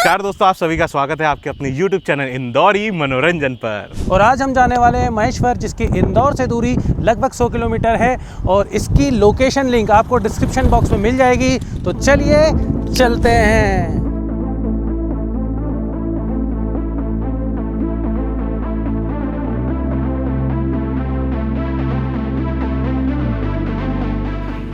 नमस्कार दोस्तों, आप सभी का स्वागत है आपके अपने YouTube चैनल इंदौरी मनोरंजन पर। और आज हम जाने वाले हैं महेश्वर, जिसकी इंदौर से दूरी लगभग 100 किलोमीटर है और इसकी लोकेशन लिंक आपको डिस्क्रिप्शन बॉक्स में मिल जाएगी। तो चलिए चलते हैं।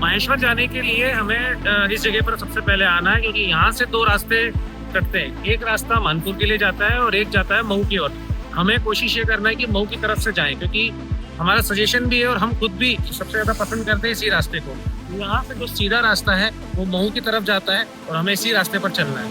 महेश्वर जाने के लिए हमें इस जगह पर सबसे पहले आना है, क्योंकि यहाँ से दो रास्ते कटते हैं। एक रास्ता मानपुर के लिए जाता है और एक जाता है मऊ की ओर। हमें कोशिश ये करना है कि मऊ की तरफ से जाएं, क्योंकि हमारा सजेशन भी है और हम खुद भी सबसे ज़्यादा पसंद करते हैं इसी रास्ते को। यहाँ से जो सीधा रास्ता है वो मऊ की तरफ जाता है और हमें इसी रास्ते पर चलना है।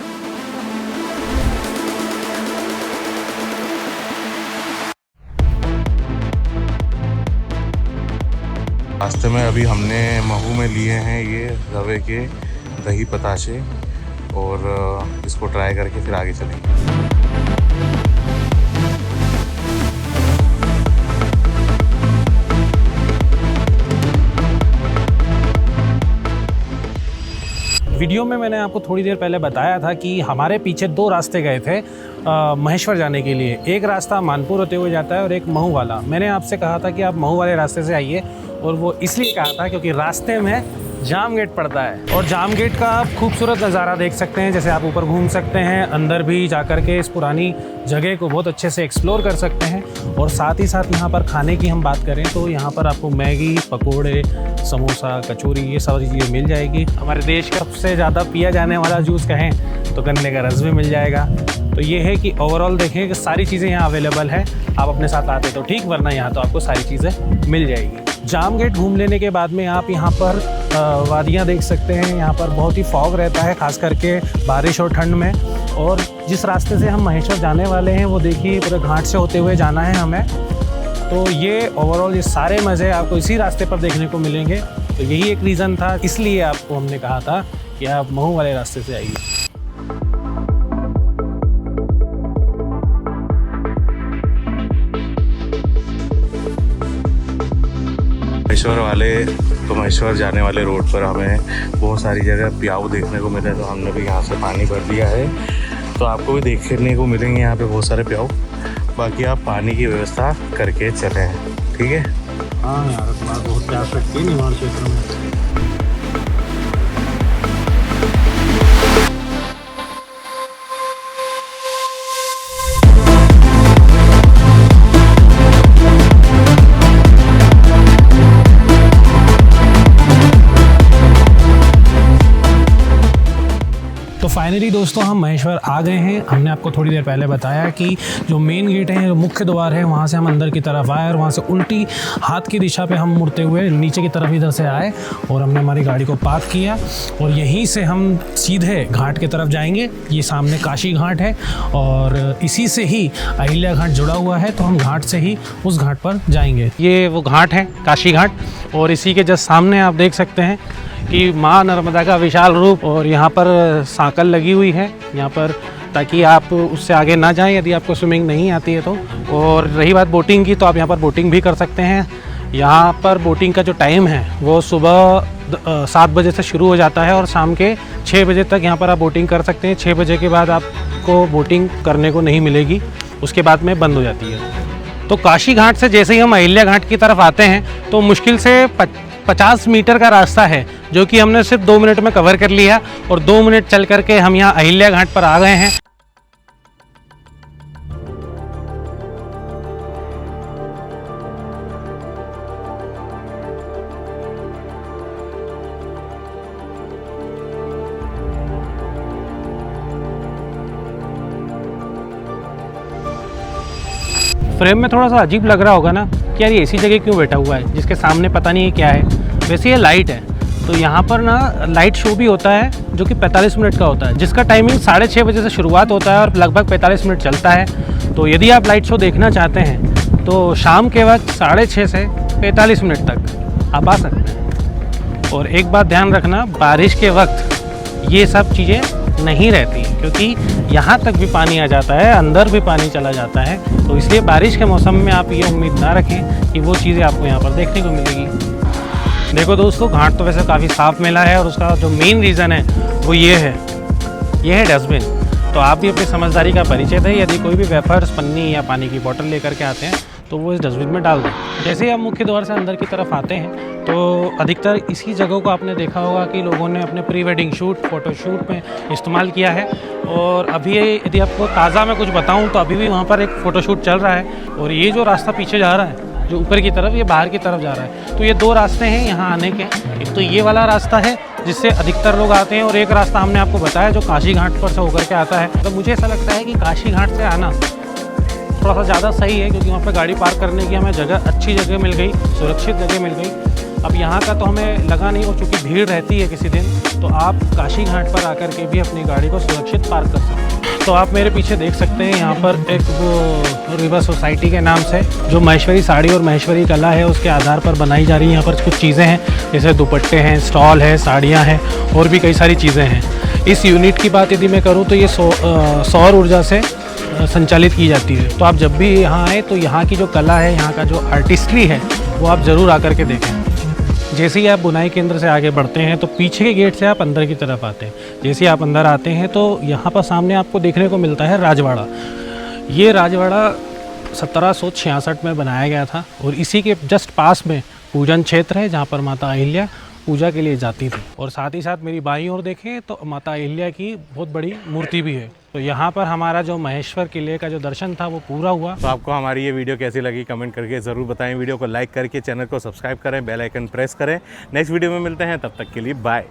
रास्ते में अभी हमने महू में लिए हैं ये रवे के दही पताशे और इसको ट्राई करके फिर आगे चलेंगे। वीडियो में मैंने आपको थोड़ी देर पहले बताया था कि हमारे पीछे दो रास्ते गए थे महेश्वर जाने के लिए। एक रास्ता मानपुर होते हुए जाता है और एक महू वाला। मैंने आपसे कहा था कि आप महू वाले रास्ते से आइए, और वो इसलिए कहा था क्योंकि रास्ते में जाम गेट पड़ता है और जाम गेट का आप खूबसूरत नज़ारा देख सकते हैं। जैसे आप ऊपर घूम सकते हैं, अंदर भी जाकर के इस पुरानी जगह को बहुत अच्छे से एक्सप्लोर कर सकते हैं। और साथ ही साथ यहाँ पर खाने की हम बात करें तो यहाँ पर आपको मैगी, पकोड़े, समोसा, कचौरी, ये सारी चीज़ें मिल जाएगी। हमारे देश का सबसे ज़्यादा पिया जाने वाला जूस कहें तो गन्ने का रस भी मिल जाएगा। तो ये है कि ओवरऑल देखें कि सारी चीज़ें यहाँ अवेलेबल है। आप अपने साथ आते तो ठीक, वरना यहाँ तो आपको सारी चीज़ें मिल जाएगी। जाम गेट घूम लेने के बाद में आप यहाँ पर वादियाँ देख सकते हैं। यहाँ पर बहुत ही फॉग रहता है, खास करके बारिश और ठंड में। और जिस रास्ते से हम महेश्वर जाने वाले हैं वो देखिए पूरे घाट से होते हुए जाना है हमें। तो ये ओवरऑल ये सारे मज़े आपको इसी रास्ते पर देखने को मिलेंगे। तो यही एक रीज़न था, इसलिए आपको हमने कहा था कि आप महू वाले रास्ते से आइए। महेश्वर जाने वाले रोड पर हमें बहुत सारी जगह प्याऊ देखने को मिले, तो हमने भी यहाँ से पानी भर लिया है। तो आपको भी देखने को मिलेंगे यहाँ पे बहुत सारे प्याऊ। बाकी आप पानी की व्यवस्था करके चलें, ठीक है। हाँ यार, बहुत प्यास लगती है निवाड़ क्षेत्र में। फाइनली दोस्तों हम महेश्वर आ गए हैं। हमने आपको थोड़ी देर पहले बताया कि जो मेन गेट है, जो मुख्य द्वार है, वहाँ से हम अंदर की तरफ आए और वहाँ से उल्टी हाथ की दिशा पे हम मुड़ते हुए नीचे की तरफ इधर से आए और हमने हमारी गाड़ी को पार्क किया और यहीं से हम सीधे घाट की तरफ जाएंगे। ये सामने काशी घाट है और इसी से ही अहिल्या घाट जुड़ा हुआ है, तो हम घाट से ही उस घाट पर जाएंगे। ये वो घाट है, काशी घाट, और इसी के जस्ट सामने आप देख सकते हैं कि माँ नर्मदा का विशाल रूप। और यहाँ पर सांकल लगी हुई है यहाँ पर, ताकि आप उससे आगे ना जाएं यदि आपको स्विमिंग नहीं आती है तो। और रही बात बोटिंग की, तो आप यहाँ पर बोटिंग भी कर सकते हैं। यहाँ पर बोटिंग का जो टाइम है वो सुबह 7 बजे से शुरू हो जाता है और शाम के 6 बजे तक यहाँ पर आप बोटिंग कर सकते हैं। 6 बजे के बाद आपको बोटिंग करने को नहीं मिलेगी, उसके बाद में बंद हो जाती है। तो काशी घाट से जैसे ही हम अहिल्या घाट की तरफ आते हैं तो मुश्किल से 50 मीटर का रास्ता है, जो कि हमने सिर्फ 2 मिनट में कवर कर लिया और 2 मिनट चल करके हम यहाँ अहिल्या घाट पर आ गए हैं। फ्रेम में थोड़ा सा अजीब लग रहा होगा ना कि यार ये ऐसी जगह क्यों बैठा हुआ है जिसके सामने पता नहीं है क्या है। वैसे ये लाइट है, तो यहाँ पर ना लाइट शो भी होता है जो कि 45 मिनट का होता है, जिसका टाइमिंग 6:30 बजे से शुरुआत होता है और लगभग 45 मिनट चलता है। तो यदि आप लाइट शो देखना चाहते हैं तो शाम के वक्त 6:30 से 45 मिनट तक आप आ सकते हैं। और एक बात ध्यान रखना, बारिश के वक्त ये सब चीज़ें नहीं रहती, क्योंकि यहाँ तक भी पानी आ जाता है, अंदर भी पानी चला जाता है। तो इसलिए बारिश के मौसम में आप ये उम्मीद ना रखें कि वो चीज़ें आपको यहाँ पर देखने को मिलेगी। देखो दोस्तों, घाट तो वैसे काफ़ी साफ़ मिला है और उसका जो मेन रीज़न है वो ये है डस्टबिन। तो आप भी अपनी समझदारी का परिचय दें। यदि कोई भी वेफर्स, पन्नी या पानी की बोतल लेकर के आते हैं तो वो इस डस्टबिन में डाल दें। जैसे ही आप मुख्य द्वार से अंदर की तरफ आते हैं तो अधिकतर इसी जगह को आपने देखा होगा कि लोगों ने अपने pre wedding shoot, photo shoot में इस्तेमाल किया है। और अभी यदि आपको ताज़ा मैं कुछ बताऊं तो अभी भी वहाँ पर एक फ़ोटो शूट चल रहा है। और ये जो रास्ता पीछे जा रहा है, जो ऊपर की तरफ, ये बाहर की तरफ जा रहा है। तो ये दो रास्ते हैं यहाँ आने के। एक तो ये वाला रास्ता है जिससे अधिकतर लोग आते हैं, और एक रास्ता हमने आपको बताया जो काशी घाट पर से होकर के आता है। तो मुझे ऐसा लगता है कि काशी घाट से आना थोड़ा सा ज़्यादा सही है, क्योंकि वहाँ पे गाड़ी पार्क करने की हमें जगह, अच्छी जगह मिल गई, सुरक्षित जगह मिल गई। अब यहाँ का तो हमें लगा नहीं, और चूँकि भीड़ रहती है किसी दिन, तो आप काशी घाट पर आकर के भी अपनी गाड़ी को सुरक्षित पार्क कर सकते हैं। तो आप मेरे पीछे देख सकते हैं यहाँ पर एक वो रिवर सोसाइटी के नाम से जो महेश्वरी साड़ी और महेश्वरी कला है उसके आधार पर बनाई जा रही है। यहाँ पर कुछ चीज़ें हैं, जैसे दुपट्टे हैं, स्टॉल है, साड़ियाँ हैं और भी कई सारी चीज़ें हैं। इस यूनिट की बात यदि मैं करूँ तो ये सौर ऊर्जा से संचालित की जाती है। तो आप जब भी यहाँ आए तो यहाँ की जो कला है, यहाँ का जो आर्टिस्ट्री है, वो आप ज़रूर आकर के देखें। जैसे ही आप बुनाई केंद्र से आगे बढ़ते हैं तो पीछे के गेट से आप अंदर की तरफ आते हैं। जैसे ही आप अंदर आते हैं तो यहाँ पर सामने आपको देखने को मिलता है राजवाड़ा। ये राजवाड़ा 1766 में बनाया गया था, और इसी के जस्ट पास में पूजन क्षेत्र है जहाँ पर माता अहिल्या पूजा के लिए जाती थी। और साथ ही साथ मेरी बाईं ओर देखें तो माता अहिल्या की बहुत बड़ी मूर्ति भी है। तो यहाँ पर हमारा जो महेश्वर किले का जो दर्शन था वो पूरा हुआ। तो आपको हमारी ये वीडियो कैसी लगी कमेंट करके ज़रूर बताएं। वीडियो को लाइक करके चैनल को सब्सक्राइब करें, बेल आइकन प्रेस करें। नेक्स्ट वीडियो में मिलते हैं, तब तक के लिए बाय।